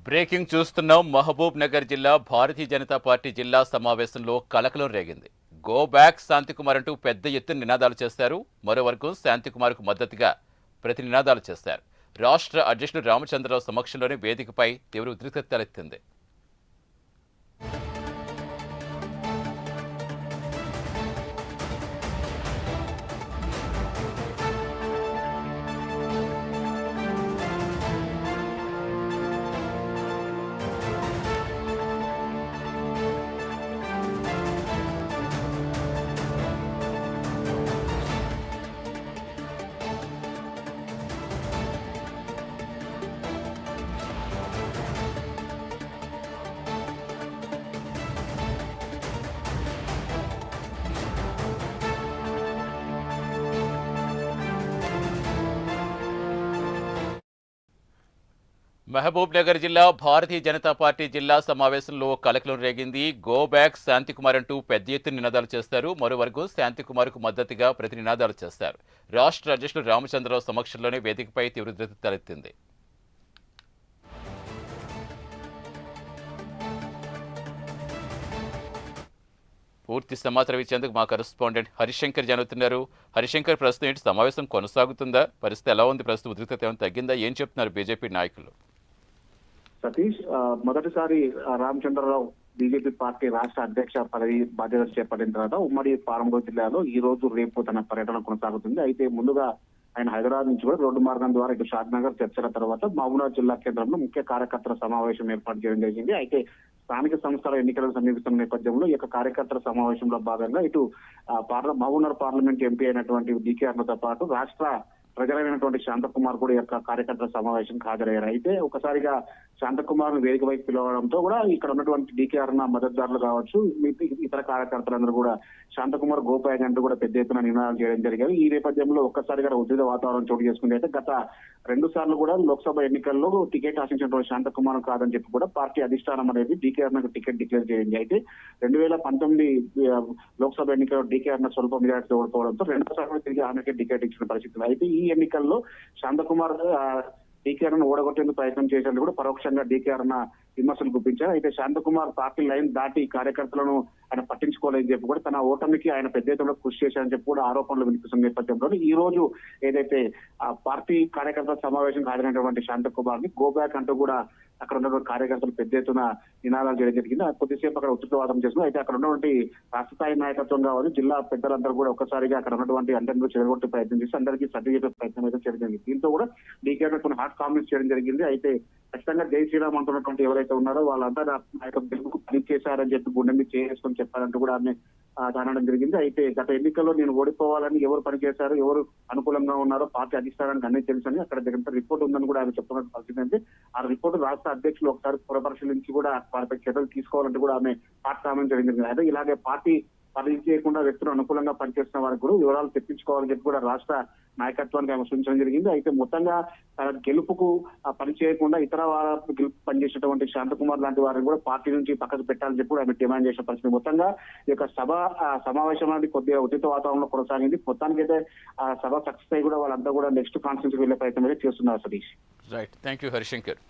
Breaking చూస్తున్నాం. మహబూబ్ నగర్ జిల్లా Bharatiya Janata party జిల్లా సమావేశంలో కలకలం రేగింది. గో బ్యాక్ శాంతికుమార్ అంటూ పెద్ద ఎత్తున నినాదాలు చేశారు. మరో వర్గం శాంతికుమార్కు మద్దతుగా ప్రతి నినాదాలు చేశారు. రాష్ట్ర అధ్యక్షుడు రామచంద్రరావు సమక్షంలోనే వేదికపై తీవ్ర ఉద్రిక్తత తలెత్తింది. మహబూబ్ నగర్ జిల్లా భారతీయ జనతా పార్టీ జిల్లా సమావేశంలో కలకలం రేగింది. గో బ్యాక్ శాంతికుమార్ అంటూ పెద్ద ఎత్తున నినాదాలు చేస్తారు. మరో వర్గం శాంతికుమార్కు మద్దతుగా ప్రతి నినాదాలు చేస్తారు. రాష్ట్ర అధ్యక్షుడు రామచంద్రరావు సమక్షంలోనే వేదికపై తీవ్ర ఉద్రిక్తత తలెత్తింది. పూర్తి సమాచారం ఇచ్చేందుకు మా కరెస్పాండెంట్ హరిశంకర్ జరుగుతున్నారు. హరిశంకర్, ప్రస్తుతం ఏంటి సమావేశం కొనసాగుతుందా? పరిస్థితి ఎలా ఉంది? ప్రస్తుతం ఉద్రిక్తత ఏమైనా తగ్గిందా? ఏం చెప్తున్నారు బీజేపీ నాయకులు? సతీష్, మొదటిసారి రామచంద్రరావు బీజేపీ పార్టీ రాష్ట్ర అధ్యక్ష పదవి బాధ్యతలు చేపట్టిన తర్వాత ఉమ్మడి పాలమూరు జిల్లాలో ఈ రోజు రేపు తన పర్యటన కొనసాగుతుంది. అయితే ముందుగా ఆయన హైదరాబాద్ నుంచి కూడా రోడ్డు మార్గం ద్వారా ఇటు షాద్నగర్ చర్చల తర్వాత మహబూబ్నగర్ జిల్లా కేంద్రంలో ముఖ్య కార్యకర్తల సమావేశం ఏర్పాటు చేయడం జరిగింది. అయితే స్థానిక సంస్థల ఎన్నికలు సమీపిస్తున్న నేపథ్యంలో ఈ యొక్క కార్యకర్తల సమావేశంలో భాగంగా ఇటు మహబూబ్నగర్ పార్లమెంట్ ఎంపీ అయినటువంటి డీకే అరుణతో పాటు రాష్ట్ర ప్రజలైనటువంటి శాంతకుమార్ కూడా యొక్క కార్యకర్తల సమావేశం హాజరయ్యారు. అయితే ఒకసారిగా శాంతకుమార్ ను వేదిక వైపు పిలవడంతో కూడా ఇక్కడ ఉన్నటువంటి డీకే అరుణ మద్దతుదారులు కావచ్చు, ఇతర కార్యకర్తలందరూ కూడా శాంతకుమార్ గోపాయ్ అంటూ కూడా పెద్ద ఎత్తున నినాదాలు చేయడం జరిగింది. ఈ నేపథ్యంలో ఒక్కసారిగా ఉద్రిక్త వాతావరణం చోటు చేసుకుంది. అయితే గత 2 సార్లు కూడా లోక్సభ ఎన్నికల్లో టికెట్ ఆశించినటువంటి శాంతకుమార్ కాదని చెప్పి కూడా పార్టీ అధిష్టానం అనేది డీకే అరుణకు టికెట్ డిక్లేర్ చేయండి. అయితే 2019 లోక్సభ ఎన్నికల్లో డీకే అరుణ స్వల్ప మెజార్టీతో ఓడిపోవడంతో 2 సార్లు తిరిగి ఆమెకే టికెట్ ఇచ్చిన పరిస్థితి. అయితే ఈ ఎన్నికల్లో శాంతకుమార్ డీకే అరుణ ఓడగొట్టేందుకు ప్రయత్నం చేసేందుకు కూడా పరోక్షంగా డీకే అరుణ విమర్శలు గుప్పించారు. అయితే శాంతకుమార్ పార్టీ లైన్ దాటి కార్యకర్తలను ఆయన పట్టించుకోలేదని చెప్పి కూడా తన ఓటమికి ఆయన పెద్ద ఎత్తున కృషి చేశారని చెప్పి కూడా ఆరోపణలు వినిపిస్తున్న నేపథ్యంలో ఈ రోజు ఏదైతే ఆ పార్టీ కార్యకర్తల సమావేశం హాజరైనటువంటి శాంతకుమార్ ని గో బ్యాక్ అంటూ కూడా అక్కడ ఉన్నటువంటి కార్యకర్తలు పెద్ద ఎత్తున నినాదాలు చేయడం జరిగింది. కొద్దిసేపు అక్కడ ఉత్తువాదం చేసింది. అయితే అక్కడ ఉన్నటువంటి రాష్ట్ర స్థాయి నాయకత్వం కావాలి, జిల్లా పెద్దలందరూ కూడా ఒక్కసారిగా అక్కడ ఉన్నటువంటి అందరినీ చెడగొట్టే ప్రయత్నం చేసి అందరికీ సర్ది చెప్పే ప్రయత్నం అయితే చేయడం జరిగింది. దీంతో కూడా డీకే కొన్ని హాట్ కామెంట్స్ చేయడం జరిగింది. అయితే ఖచ్చితంగా జై శ్రీరామ్ అంటున్నటువంటి ఎవరైతే ఉన్నారో వాళ్ళంతా గెలుపుకు పని చేశారని చెప్పి గుండె మీద చేసుకొని చెప్పారంటూ కూడా ఆమె అనడం జరిగింది. అయితే గత ఎన్నికల్లో నేను ఓడిపోవాలని ఎవరు పనిచేశారు, ఎవరు అనుకూలంగా ఉన్నారో పార్టీ అధిష్టానానికి అన్నీ తెలుసని అక్కడ దగ్గర రిపోర్ట్ ఉందని కూడా ఆమె చెప్తున్న పరిస్థితి. అంటే ఆ రిపోర్టు రాష్ట్ర అధ్యక్షులు ఒకసారి పురపరిశీలించి కూడా వారిపై చర్యలు తీసుకోవాలంటూ కూడా ఆమె పార్టీ కామెంట్ జరిగింది. అయితే ఇలాగే పార్టీ పని చేయకుండా వ్యక్తులు అనుకూలంగా పనిచేస్తున్న వారికి కూడా వివరాలు తెప్పించుకోవాలని చెప్పి కూడా రాష్ట్ర నాయకత్వానికి ఆమె సూచించడం జరిగింది. అయితే మొత్తంగా తన గెలుపుకు పని చేయకుండా ఇతర గెలుపు పనిచేసినటువంటి శాంతకుమార్ లాంటి వారిని కూడా పార్టీ నుంచి పక్కకు పెట్టాలని చెప్పి కూడా ఆమె డిమాండ్ చేసిన పరిస్థితి. మొత్తంగా ఈ యొక్క సమావేశం అనేది కొద్దిగా ఉచిత వాతావరణంలో కొనసాగింది. మొత్తానికైతే ఆ సభ సక్సెస్ అయ్యి కూడా వాళ్ళంతా కూడా నెక్స్ట్ కాన్ఫరెన్స్ వెళ్లే ప్రయత్నం అయితే చేస్తున్నారు. Satish, right, thank you Harishankar.